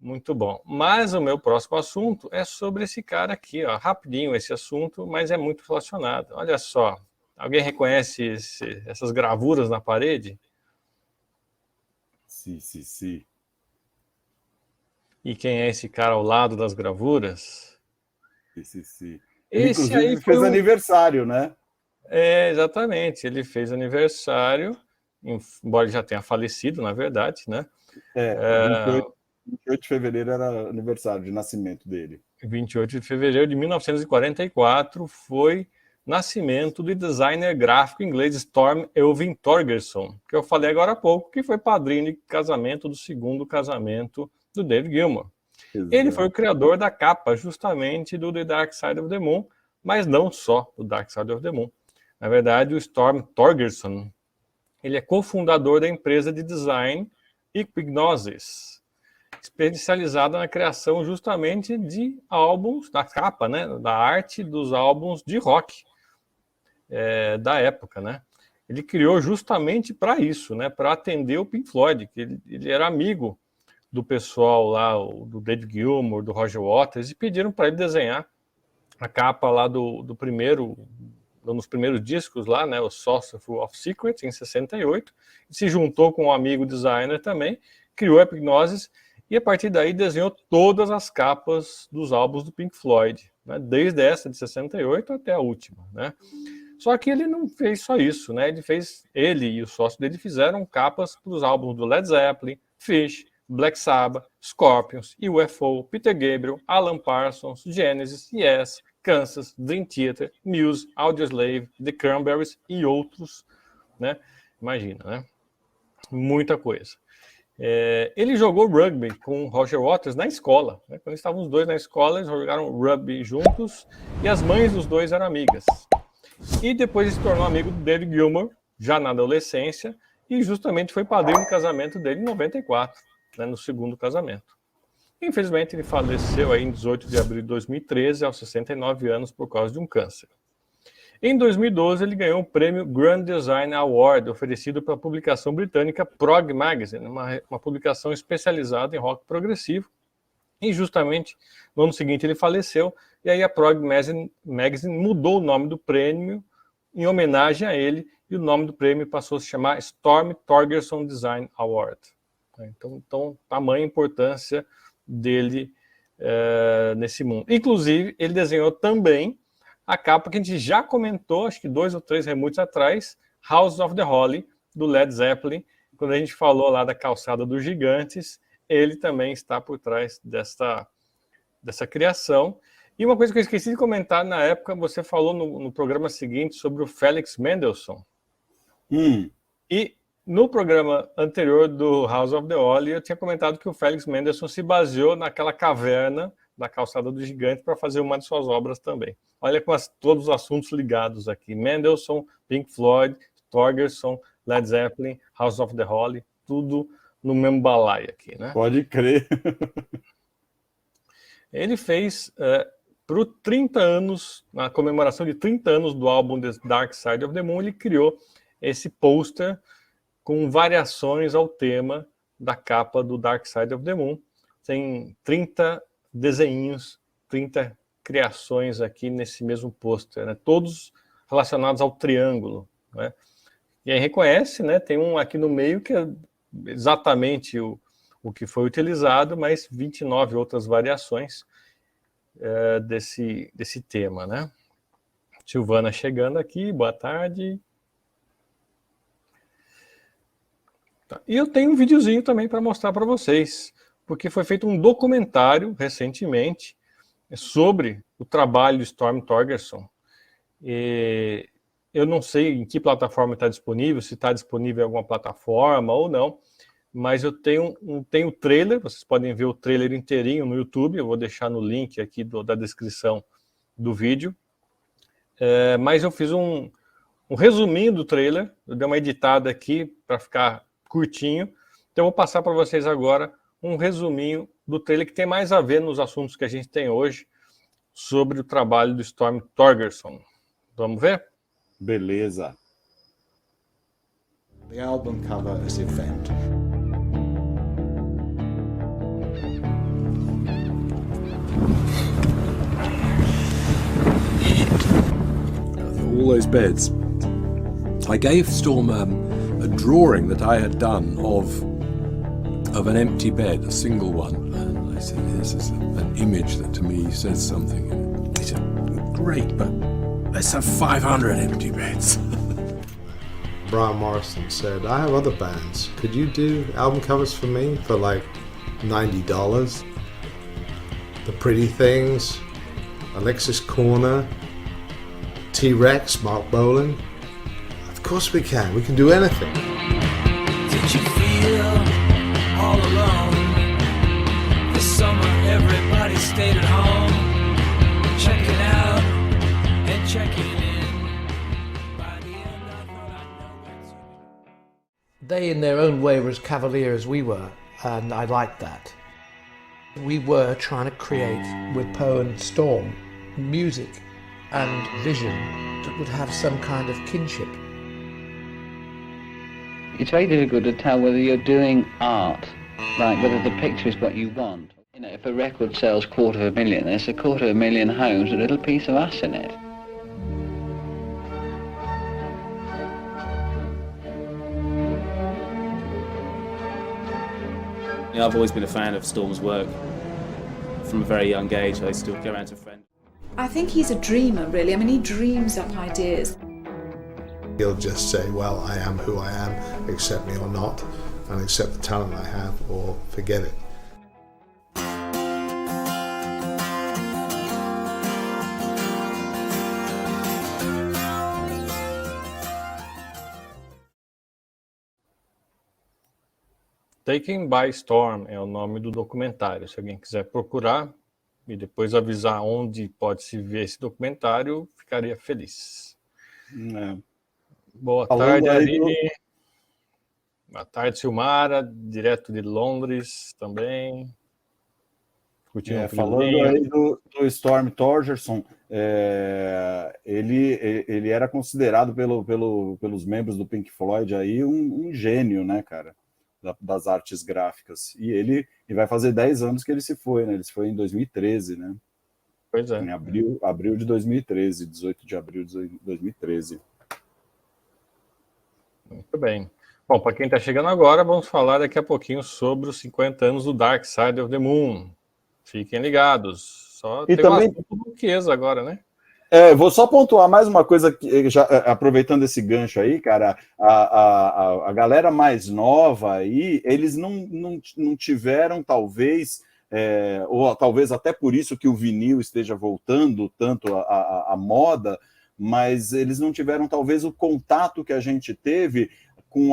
Muito bom. Mas o meu próximo assunto é sobre esse cara aqui, ó. Rapidinho esse assunto, mas é muito relacionado. Olha só. Alguém reconhece essas gravuras na parede? Sim. E quem é esse cara ao lado das gravuras? Sim. Ele, Esse aí inclusive, foi fez o... aniversário, né? Exatamente. Ele fez aniversário, embora ele já tenha falecido, na verdade, né? 28 de fevereiro era aniversário de nascimento dele. 28 de fevereiro de 1944 foi nascimento do designer gráfico inglês Storm Elvin Thorgerson, que eu falei agora há pouco, que foi padrinho de casamento do segundo casamento do David Gilmour. Exato. Ele foi o criador da capa justamente do The Dark Side of the Moon, mas não só do Dark Side of the Moon. Na verdade, o Storm Thorgerson, ele é cofundador da empresa de design Equignosis, especializada na criação justamente de álbuns, da capa, né, da arte dos álbuns de rock da época, né? Ele criou justamente para isso, né, para atender o Pink Floyd, que ele era amigo do pessoal lá, do David Gilmour, do Roger Waters, e pediram para ele desenhar a capa lá do primeiro, nos primeiros discos lá, né, o Saucer of Secrets, em 68, se juntou com um amigo designer também, criou a Equignosis, e a partir daí desenhou todas as capas dos álbuns do Pink Floyd, né, desde essa de 68 até a última, né. Só que ele não fez só isso, né, ele e o sócio dele fizeram capas para os álbuns do Led Zeppelin, Phish, Black Sabbath, Scorpions, UFO, Peter Gabriel, Alan Parsons, Genesis, Yes, Kansas, Dream Theater, Muse, Audioslave, The Cranberries e outros, né? Imagina, né? Muita coisa. Ele jogou rugby com Roger Waters na escola, né? Quando estavam os dois na escola, eles jogaram rugby juntos e as mães dos dois eram amigas. E depois ele se tornou amigo do David Gilmour, já na adolescência, e justamente foi padrinho do casamento dele em 94, né, no segundo casamento. Infelizmente, ele faleceu aí em 18 de abril de 2013, aos 69 anos, por causa de um câncer. Em 2012, ele ganhou o prêmio Grand Design Award, oferecido pela publicação britânica Prog Magazine, uma publicação especializada em rock progressivo. E justamente no ano seguinte ele faleceu, e aí a Prog Magazine mudou o nome do prêmio em homenagem a ele, e o nome do prêmio passou a se chamar Storm Thorgerson Design Award. Então tamanha importância dele nesse mundo. Inclusive, ele desenhou também a capa que a gente já comentou, acho que 2 ou 3 remotes atrás, House of the Holy, do Led Zeppelin, quando a gente falou lá da calçada dos gigantes, ele também está por trás dessa criação. E uma coisa que eu esqueci de comentar na época, você falou no programa seguinte sobre o Felix Mendelssohn. E no programa anterior do House of the Holy, eu tinha comentado que o Felix Mendelssohn se baseou naquela caverna da calçada do gigante para fazer uma de suas obras também. Olha com todos os assuntos ligados aqui. Mendelssohn, Pink Floyd, Thorgerson, Led Zeppelin, House of the Holy, tudo no mesmo balaio aqui, né? Pode crer. Ele fez para 30 anos, na comemoração de 30 anos do álbum The Dark Side of the Moon, ele criou esse pôster com variações ao tema da capa do Dark Side of the Moon. Tem 30 desenhinhos, 30 criações aqui nesse mesmo pôster, né? Todos relacionados ao triângulo, né? E aí reconhece, né? Tem um aqui no meio que é exatamente o que foi utilizado, mas 29 outras variações desse tema, né? Silvana chegando aqui, boa tarde. Tá. E eu tenho um videozinho também para mostrar para vocês, porque foi feito um documentário recentemente sobre o trabalho de Storm Thorgerson. Eu não sei em que plataforma está disponível, se está disponível em alguma plataforma ou não, mas eu tenho o trailer, vocês podem ver o trailer inteirinho no YouTube, eu vou deixar no link aqui da descrição do vídeo. Mas eu fiz um resuminho do trailer, eu dei uma editada aqui para ficar curtinho, então eu vou passar para vocês agora um resuminho do trailer que tem mais a ver nos assuntos que a gente tem hoje sobre o trabalho do Storm Thorgerson. Vamos ver? Beleza. The album cover as event. those beds, I gave Storm a drawing that I had done of an empty bed, a single one. And I said, this is an image that to me says something. And he said, great, but let's have 500 empty beds. Brian Morrison said, I have other bands. Could you do album covers for me for like $90? The Pretty Things, Alexis Corner, T-Rex, Mark Bolan. Of course we can. We can do anything. Did you feel all alone? This summer everybody stayed at home, checking out and checking in. By the end I thought I know what's They, in their own way, were as cavalier as we were, and I liked that. We were trying to create, with Poe and Storm, music and vision that would have some kind of kinship. It's very difficult to tell whether you're doing art, like whether the picture is what you want. You know, if a record sells 250,000, there's 250,000 homes with a little piece of us in it. Yeah, I've always been a fan of Storm's work. From a very young age, I used to go around to friends. I think he's a dreamer, really. I mean, he dreams up ideas. He'll just say, well, I am who I am, accept me or not, and accept the talent I have or forget it. Taken by Storm é o nome do documentário. Se alguém quiser procurar e depois avisar onde pode se ver esse documentário, ficaria feliz. Boa tarde, Aline. Boa tarde, Silmara, direto de Londres também. Falando aí do Storm Thorgerson, ele era considerado pelos membros do Pink Floyd aí um gênio, né, cara? Das artes gráficas. E ele vai fazer 10 anos que ele se foi, né? Ele se foi em 2013, né? Pois é. Em abril de 2013, 18 de abril de 2013. Muito bem. Bom, para quem está chegando agora, vamos falar daqui a pouquinho sobre os 50 anos do Dark Side of the Moon. Fiquem ligados. Só e tem também uma burguesa agora, né? Vou só pontuar mais uma coisa, que, já, aproveitando esse gancho aí, cara, a galera mais nova aí, eles não tiveram, talvez, ou talvez até por isso que o vinil esteja voltando tanto à moda, mas eles não tiveram, talvez, o contato que a gente teve com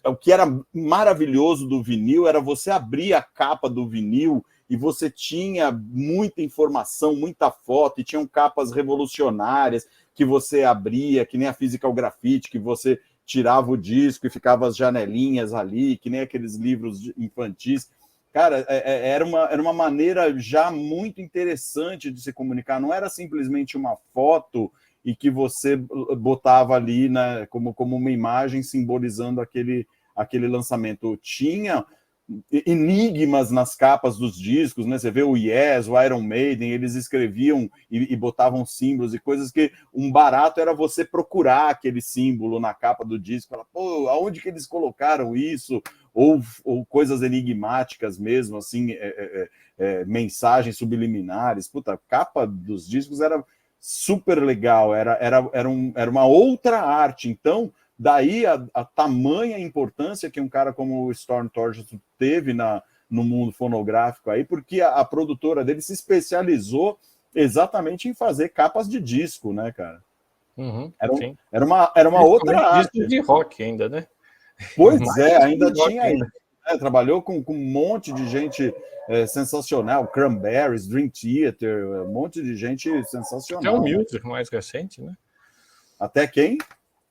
o que era maravilhoso do vinil, era você abrir a capa do vinil e você tinha muita informação, muita foto, e tinham capas revolucionárias que você abria, que nem a Physical Graffiti, que você tirava o disco e ficava as janelinhas ali, que nem aqueles livros infantis. Cara, era uma maneira já muito interessante de se comunicar, não era simplesmente uma foto e que você botava ali, né, como uma imagem simbolizando aquele lançamento. Tinha enigmas nas capas dos discos, né? Você vê o Yes, o Iron Maiden, eles escreviam e botavam símbolos e coisas que um barato era você procurar aquele símbolo na capa do disco, falar, pô, aonde que eles colocaram isso? Ou coisas enigmáticas mesmo, assim, mensagens subliminares. Puta, a capa dos discos era super legal, era uma outra arte. Então, daí a tamanha importância que um cara como o Storm Thorgerson teve no mundo fonográfico aí, porque a produtora dele se especializou exatamente em fazer capas de disco, né, cara? Uhum, era uma outra arte. Disco de rock ainda, né? Pois ainda tinha ainda. Trabalhou com um monte de gente sensacional, Cranberries, Dream Theater, um monte de gente sensacional. Até o Muse, mais recente, né? Até quem?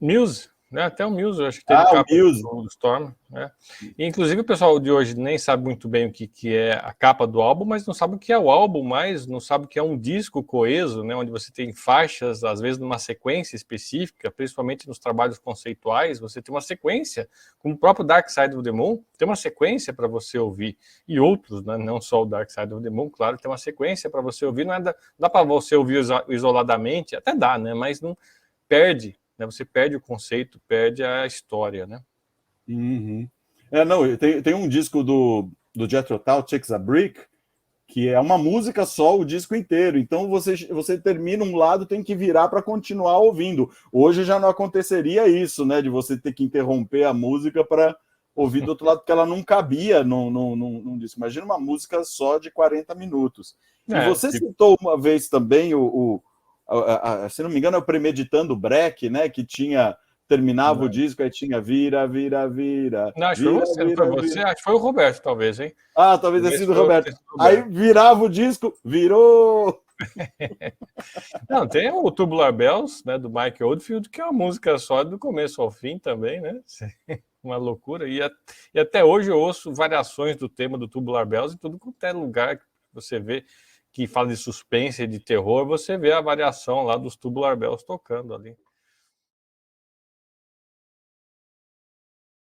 Muse. né? Até o Muse, eu acho que teve Ah, o capa Muse. do Storm, né? E, inclusive o pessoal de hoje nem sabe muito bem o que é a capa do álbum, mas não sabe o que é o álbum, mas não sabe o que é um disco coeso, né? Onde você tem faixas, às vezes numa sequência específica, principalmente nos trabalhos conceituais, você tem uma sequência, como o próprio Dark Side of the Moon, tem uma sequência para você ouvir, e outros, né? Não só o Dark Side of the Moon, claro, tem uma sequência para você ouvir, não é dá para você ouvir isoladamente, até dá, né? Mas não perde, né? Você perde o conceito, perde a história, né? Uhum. Não, tem um disco do Jethro Tull, Chicks a Brick, que é uma música só, o disco inteiro. Então você termina um lado, tem que virar para continuar ouvindo. Hoje já não aconteceria isso, né? De você ter que interromper a música para ouvir do outro lado, porque ela não cabia num disco. Imagina uma música só de 40 minutos. E você citou uma vez também se não me engano, é o Premeditando Breck, né? Que terminava o disco, aí tinha vira. Não, acho que foi você, não foi você? Acho que foi o Roberto, talvez, hein? Ah, talvez tenha sido o Roberto. Aí virava o disco, virou! Não, tem o Tubular Bells, né, do Mike Oldfield, que é uma música só do começo ao fim também, né? Uma loucura. E até hoje eu ouço variações do tema do Tubular Bells em tudo quanto é lugar que você vê que fala de suspense e de terror, você vê a variação lá dos Tubular Bells tocando ali.